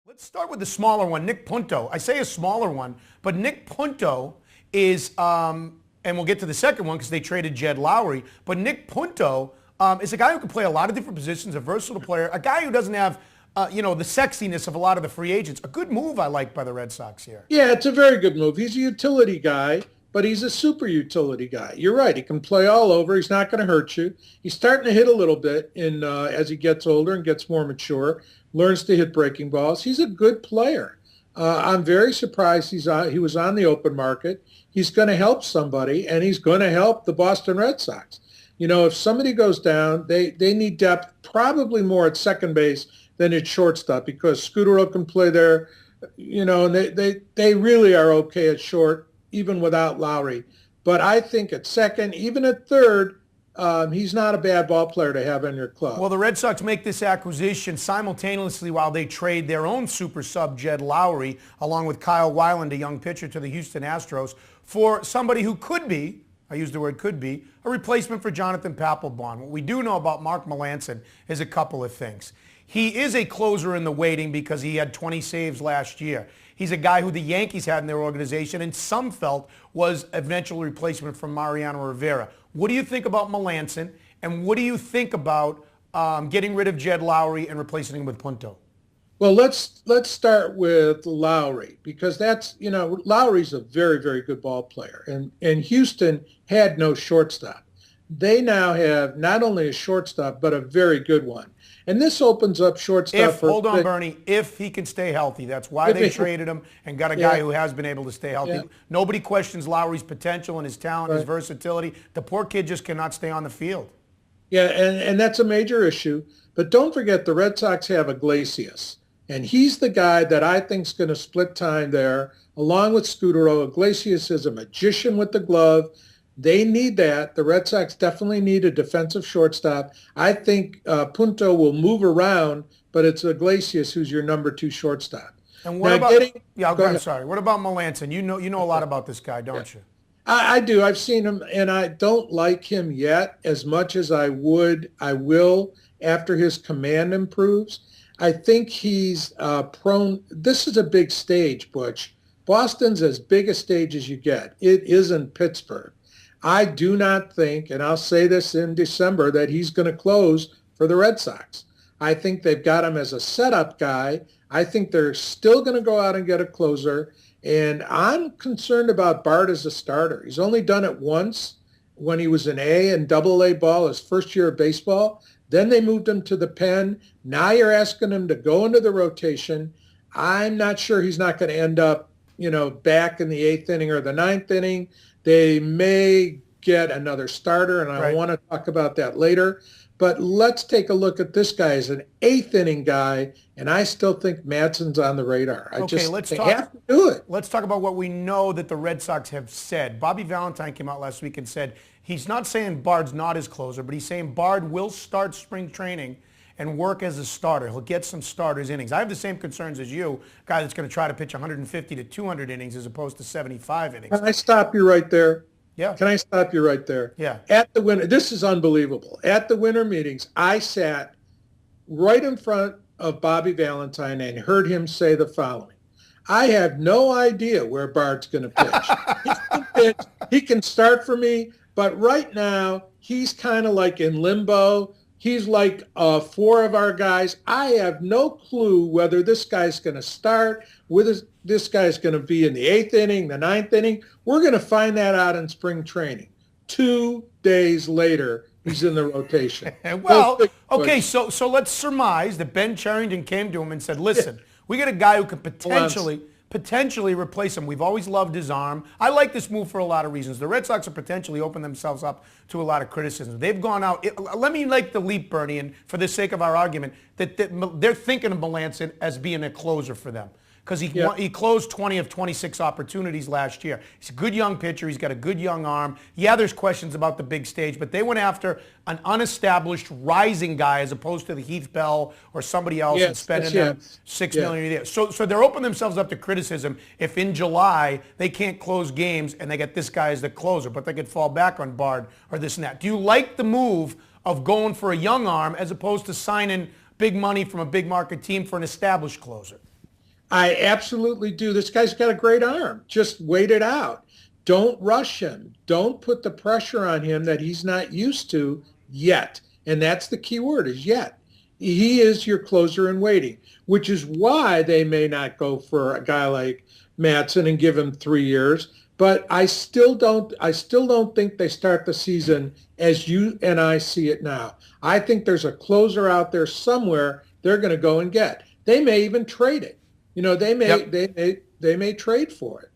Let's start with the smaller one, Nick Punto. I say a smaller one, but Nick Punto is, and we'll get to the second one because they traded Jed Lowry, but Nick Punto is a guy who can play a lot of different positions, a versatile player, a guy who doesn't have, the sexiness of a lot of the free agents. A good move I like by the Red Sox here. Yeah, it's a very good move. He's a utility guy, but he's a super utility guy. You're right. He can play all over. He's not going to hurt you. He's starting to hit a little bit as he gets older and gets more mature, learns to hit breaking balls. He's a good player. I'm very surprised he was on the open market. He's going to help somebody, and he's going to help the Boston Red Sox. You know, if somebody goes down, they need depth probably more at second base than at shortstop because Scudero can play there, and they really are okay at short, even without Lowry. But I think at second, even at third, he's not a bad ball player to have in your club. Well, the Red Sox make this acquisition simultaneously while they trade their own super sub, Jed Lowry, along with Kyle Weiland, a young pitcher, to the Houston Astros, for somebody who could be, I use the word could be, a replacement for Jonathan Papelbon. What we do know about Mark Melancon is a couple of things. He is a closer in the waiting because he had 20 saves last year. He's a guy who the Yankees had in their organization and some felt was an eventual replacement for Mariano Rivera. What do you think about Melancon, and what do you think about getting rid of Jed Lowry and replacing him with Punto? Well, let's start with Lowry because Lowry's a very, very good ball player, and Houston had no shortstop. They now have not only a shortstop but a very good one. And this opens up shortstop hold on, Bernie, if he can stay healthy. That's why they traded him and got a guy who has been able to stay healthy. Yeah. Nobody questions Lowry's potential and his talent, his versatility. The poor kid just cannot stay on the field. Yeah, and that's a major issue. But don't forget the Red Sox have Iglesias. And he's the guy that I think is going to split time there, along with Scudero. Iglesias is a magician with the glove. They need that. The Red Sox definitely need a defensive shortstop. I think Punto will move around, but it's Iglesias who's your number 2 shortstop. And what I'm sorry. What about Melancon? You know a lot about this guy, don't you? I do. I've seen him, and I don't like him yet as much as I will after his command improves. I think he's prone. This is a big stage, Butch. Boston's as big a stage as you get. It isn't Pittsburgh. I do not think, and I'll say this in December, that he's going to close for the Red Sox. I think they've got him as a setup guy. I think they're still going to go out and get a closer. And I'm concerned about Bart as a starter. He's only done it once when he was an A and AA ball his first year of baseball. Then they moved him to the pen. Now you're asking him to go into the rotation. I'm not sure he's not going to end up, back in the 8th inning or the 9th inning. They may get another starter, and I want to talk about that later. But let's take a look at this guy as an 8th inning guy, and I still think Madsen's on the radar. Have to do it. Let's talk about what we know that the Red Sox have said. Bobby Valentine came out last week and said he's not saying Bard's not his closer, but he's saying Bard will start spring training and work as a starter. He'll get some starters innings. I have the same concerns as you, a guy that's going to try to pitch 150 to 200 innings as opposed to 75 innings. Can I stop you right there? Yeah. Can I stop you right there? Yeah. At the winter, this is unbelievable. At the winter meetings, I sat right in front of Bobby Valentine and heard him say the following. I have no idea where Bard's going to pitch. He can start for me, but right now he's kind of like in limbo. He's like 4 of our guys. I have no clue whether this guy's going to start, whether this guy's going to be in the 8th inning, the 9th inning. We're going to find that out in spring training. 2 days later, he's in the rotation. Well, okay, so let's surmise that Ben Cherington came to him and said, listen, we got a guy who could potentially replace him. We've always loved his arm. I like this move for a lot of reasons. The Red Sox have potentially opened themselves up to a lot of criticism. They've gone out. Let me make the leap, Bernie, and for the sake of our argument, that they're thinking of Melancon as being a closer for them. Because he closed 20 of 26 opportunities last year. He's a good young pitcher. He's got a good young arm. Yeah, there's questions about the big stage, but they went after an unestablished rising guy as opposed to the Heath Bell or somebody else and spending them $6 million a year. So they're opening themselves up to criticism if in July they can't close games and they get this guy as the closer, but they could fall back on Bard or this and that. Do you like the move of going for a young arm as opposed to signing big money from a big market team for an established closer? I absolutely do. This guy's got a great arm. Just wait it out. Don't rush him. Don't put the pressure on him that he's not used to yet. And that's the key word, is yet. He is your closer in waiting, which is why they may not go for a guy like Matson and give him 3 years. But I still don't think they start the season as you and I see it now. I think there's a closer out there somewhere they're going to go and get. They may even trade it. They may trade for it.